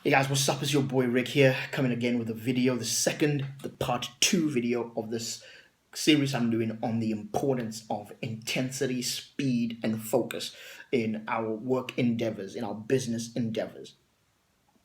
Hey guys, what's up? It's your boy Rick here, coming again with a video, the part two video of this series I'm doing on the importance of intensity, speed, and focus in our work endeavors, in our business endeavors.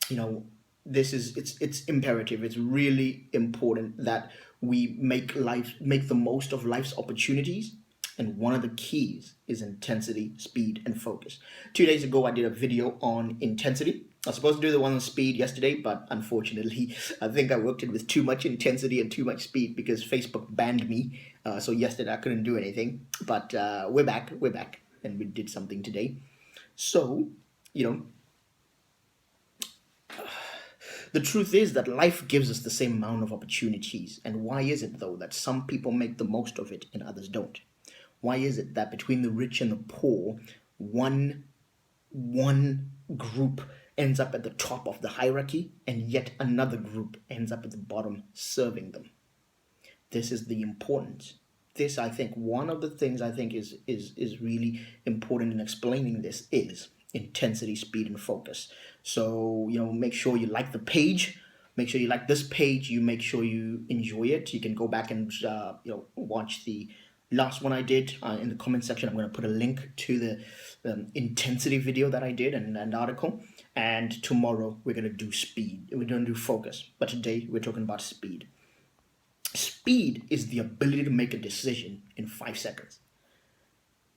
You know, it's imperative. It's really important that we make the most of life's opportunities. And one of the keys is intensity, speed, and focus. 2 days ago, I did a video on intensity. I was supposed to do the one on speed yesterday, but unfortunately, I think I worked it with too much intensity and too much speed because Facebook banned me. So yesterday I couldn't do anything. But we're back, and we did something today. So, you know, the truth is that life gives us the same amount of opportunities. And why is it, though, that some people make the most of it and others don't? Why is it that between the rich and the poor, one group ends up at the top of the hierarchy and yet another group ends up at the bottom serving them? This is the importance. This, I think, one of the things I think is really important in explaining this is intensity, speed, and focus. So, make sure you like the page. Make sure you like this page. You make sure you enjoy it. You can go back and watch the last one I did in the comment section. I'm going to put a link to the intensity video that I did and article. And tomorrow we're going to do speed. We're going to do focus. But today we're talking about speed. Speed is the ability to make a decision in 5 seconds.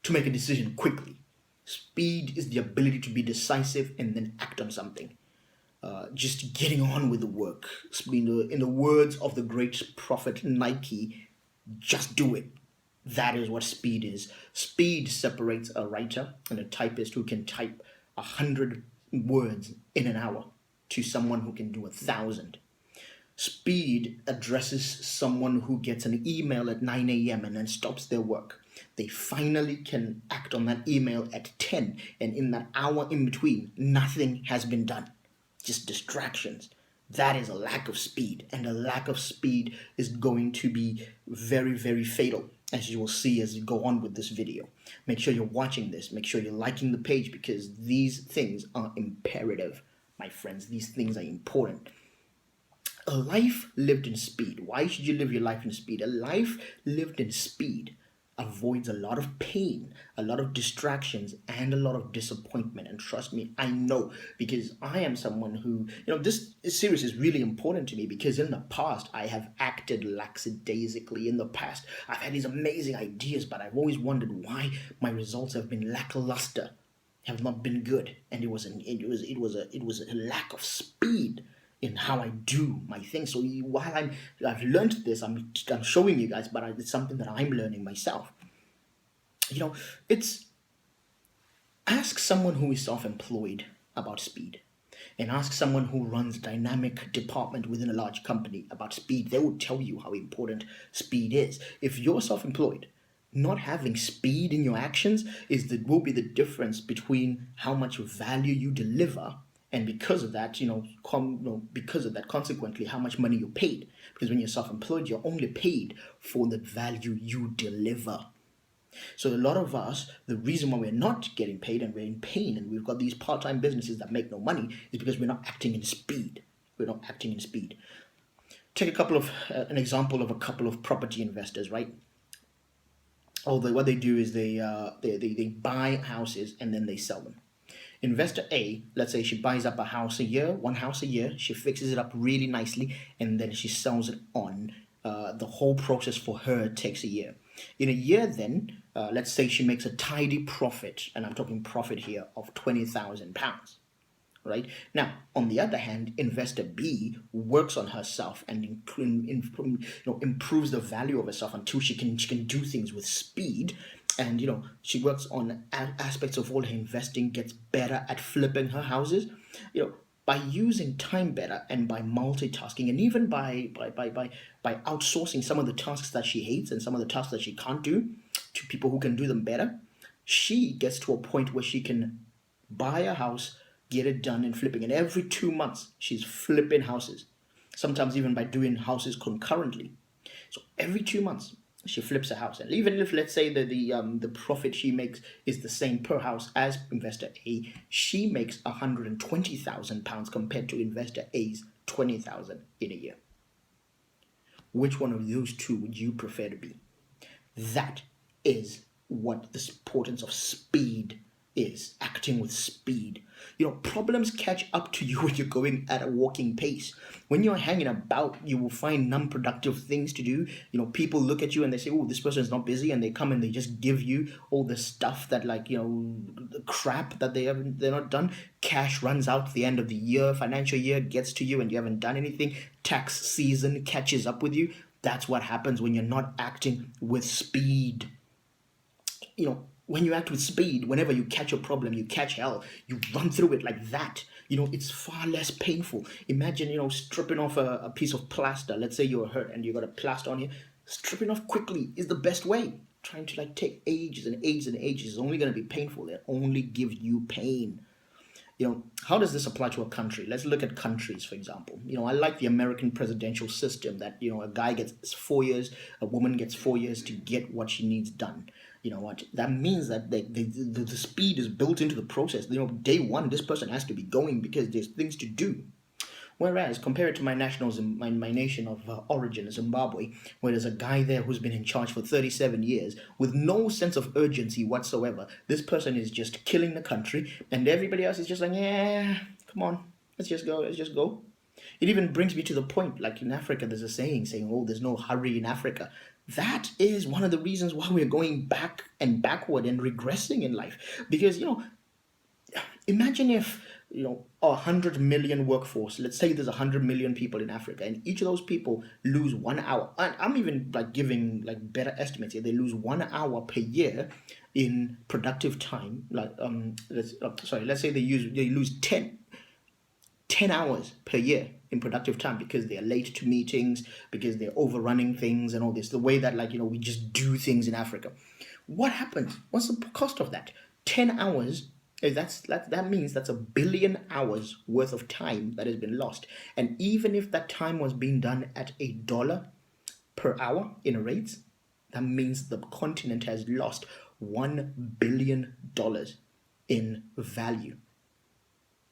To make a decision quickly. Speed is the ability to be decisive and then act on something. Just getting on with the work. In the words of the great prophet Nike, just do it. That is what speed is. Speed separates a writer and a typist who can type 100 words in an hour to someone who can do 1,000. Speed addresses someone who gets an email at 9 a.m. and then stops their work. They finally can act on that email at 10, and in that hour in between, nothing has been done. Just distractions. That is a lack of speed, and a lack of speed is going to be very, very fatal, as you will see as you go on with this video. Make sure you're watching this. Make sure you're liking the page, because these things are imperative, my friends. These things are important. A life lived in speed. Why should you live your life in speed? A life lived in speed avoids a lot of pain, a lot of distractions, and a lot of disappointment. And trust me, I know, because I am someone who, this series is really important to me, because in the past I have acted lackadaisically. In the past I've had these amazing ideas, but I've always wondered why my results have been lackluster, have not been good. And it was a lack of speed in how I do my thing. So while I've learned this, I'm showing you guys, but it's something that I'm learning myself. It's ask someone who is self-employed about speed, and ask someone who runs a dynamic department within a large company about speed. They will tell you how important speed is. If you're self-employed, not having speed in your actions will be the difference between how much value you deliver, and because of that, consequently, how much money you're paid. Because when you're self-employed, you're only paid for the value you deliver. So a lot of us, the reason why we're not getting paid and we're in pain and we've got these part-time businesses that make no money is because we're not acting in speed. We're not acting in speed. Take an example of a couple of property investors, right? Although what they do is they buy houses and then they sell them. Investor A, let's say she buys up one house a year, she fixes it up really nicely, and then she sells it on. The whole process for her takes a year. In a year then, let's say she makes a tidy profit, and I'm talking profit here, of £20,000. Right? Now, on the other hand, investor B works on herself and improves the value of herself until she can do things with speed. And she works on aspects of all her investing, gets better at flipping her houses, by using time better and by multitasking, and even by outsourcing some of the tasks that she hates and some of the tasks that she can't do to people who can do them better. She gets to a point where she can buy a house, get it done, and flipping. And every 2 months, she's flipping houses, sometimes even by doing houses concurrently. So every 2 months, She flips a house, and even if, let's say, that the profit she makes is the same per house as investor A, she makes £120,000 compared to investor A's 20,000 in a year. Which one of those two would you prefer to be? That is what the importance of speed is, acting with speed. Problems catch up to you when you're going at a walking pace. When you're hanging about, you will find non-productive things to do. People look at you and they say, oh, this person is not busy, and they come and they just give you all the stuff that, the crap that they're not done. Cash runs out at the end of the year, financial year gets to you and you haven't done anything. Tax season catches up with you. That's what happens when you're not acting with speed. When you act with speed, whenever you catch a problem, you catch hell, you run through it like that. It's far less painful. Imagine, stripping off a piece of plaster. Let's say you're hurt and you got a plaster on here. Stripping off quickly is the best way. Trying to take ages and ages and ages is only going to be painful. It only gives you pain. How does this apply to a country? Let's look at countries, for example. I like the American presidential system that, a guy gets 4 years, a woman gets 4 years to get what she needs done. That means that the speed is built into the process. Day one, this person has to be going because there's things to do. Whereas, compared to my nation of origin, Zimbabwe, where there's a guy there who's been in charge for 37 years with no sense of urgency whatsoever. This person is just killing the country, and everybody else is just like, yeah, come on, let's just go. It even brings me to the point, like in Africa, there's a saying, oh, there's no hurry in Africa. That is one of the reasons why we're going back and backward and regressing in life. Because, imagine if 100 million workforce, let's say there's 100 million people in Africa, and each of those people lose 1 hour. And I'm even giving better estimates here. They lose 1 hour per year in productive time. Let's say they lose 10 hours per year in productive time because they're late to meetings, because they're overrunning things and all this. The way that we just do things in Africa. What happens? What's the cost of that? 10 hours. That means that's 1 billion hours worth of time that has been lost. And even if that time was being done at $1 per hour in a rate, that means the continent has lost $1 billion in value,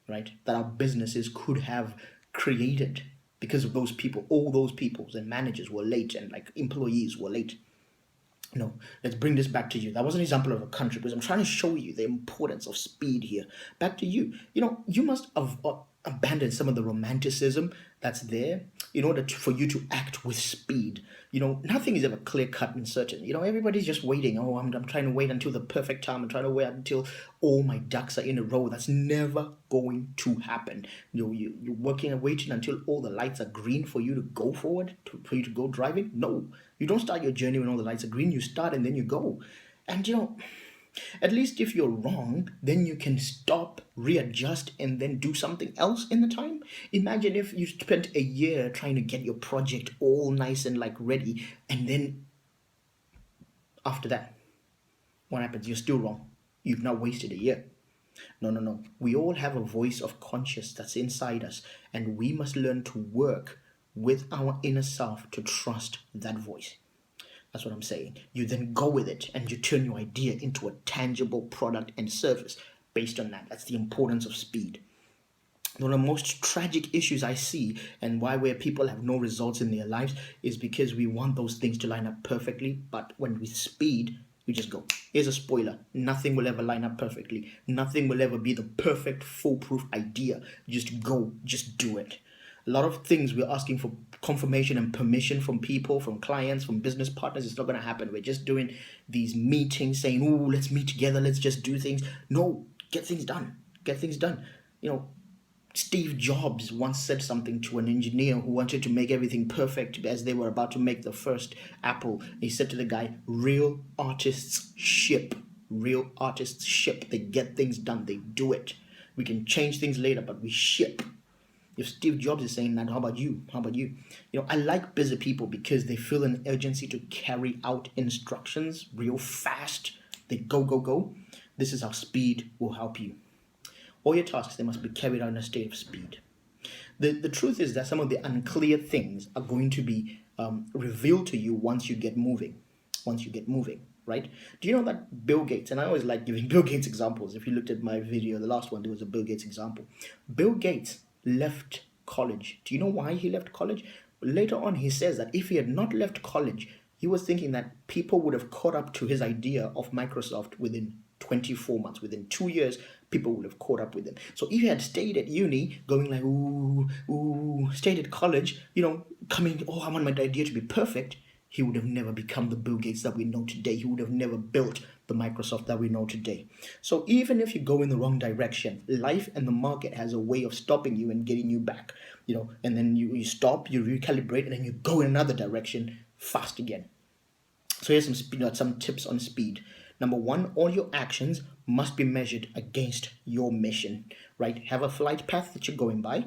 right? That our businesses could have created because of those people. All those people and managers were late, and employees were late. No, let's bring this back to you. That was an example of a country because I'm trying to show you the importance of speed here. Back to you. You must have abandoned some of the romanticism that's there in order for you to act with speed. Nothing is ever clear cut and certain. Everybody's just waiting. Oh, I'm trying to wait until the perfect time. I'm trying to wait until all my ducks are in a row. That's never going to happen. You're working and waiting until all the lights are green for you to go forward, for you to go driving. No, you don't start your journey when all the lights are green. You start and then you go. And at least if you're wrong, then you can stop, readjust, and then do something else in the time. Imagine if you spent a year trying to get your project all nice and ready, and then after that, what happens? You're still wrong. You've now wasted a year. No. We all have a voice of conscience that's inside us, and we must learn to work with our inner self to trust that voice. That's what I'm saying. You then go with it and you turn your idea into a tangible product and service based on that. That's the importance of speed. One of the most tragic issues I see and where people have no results in their lives is because we want those things to line up perfectly. But when we speed, we just go. Here's a spoiler. Nothing will ever line up perfectly. Nothing will ever be the perfect, foolproof idea. Just go. Just do it. A lot of things we're asking for confirmation and permission from people, from clients, from business partners. It's not going to happen. We're just doing these meetings saying, oh, let's meet together. Let's just do things. No, get things done. Get things done. Steve Jobs once said something to an engineer who wanted to make everything perfect as they were about to make the first Apple. He said to the guy, real artists ship. Real artists ship. They get things done. They do it. We can change things later, but we ship. If Steve Jobs is saying that, how about you? I like busy people because they feel an urgency to carry out instructions real fast. They go. This is how speed will help you. All your tasks, they must be carried out in a state of speed. The truth is that some of the unclear things are going to be revealed to you once you get moving. once you get moving, right? Do you know that Bill Gates, and I always like giving Bill Gates examples. If you looked at my video, the last one, there was a Bill Gates example. Bill Gates left college. Do you know why he left college? Later on, he says that if he had not left college, he was thinking that people would have caught up to his idea of Microsoft within 24 months. Within 2 years, people would have caught up with him. So if he had stayed at uni, going like, ooh, ooh, stayed at college, coming, oh, I want my idea to be perfect, he would have never become the Bill Gates that we know today. He would have never built the Microsoft that we know today. So even if you go in the wrong direction, life and the market has a way of stopping you and getting you back, and then you stop, you recalibrate, and then you go in another direction fast again. So here's some tips on speed. Number one, all your actions must be measured against your mission, right? Have a flight path that you're going by.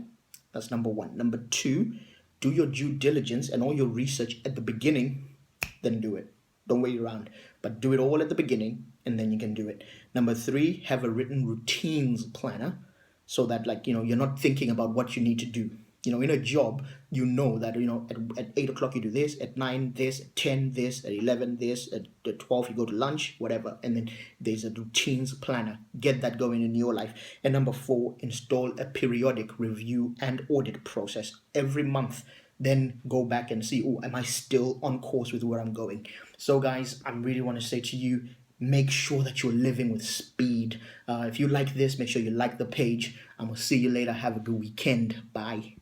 That's number one. Number two, do your due diligence and all your research at the beginning, then do it. Don't wait around, but do it all at the beginning and then you can do it. Number three, have a written routines planner so that you're not thinking about what you need to do. In a job, that at 8 o'clock you do this, at 9 this, at 10 this, at 11 this, at 12 you go to lunch, whatever, and then there's a routines planner. Get that going in your life. And number four, install a periodic review and audit process every month. Then go back and see, am I still on course with where I'm going? So guys, I really want to say to you, make sure that you're living with speed. If you like this, make sure you like the page. I'm going to see you later. Have a good weekend. Bye.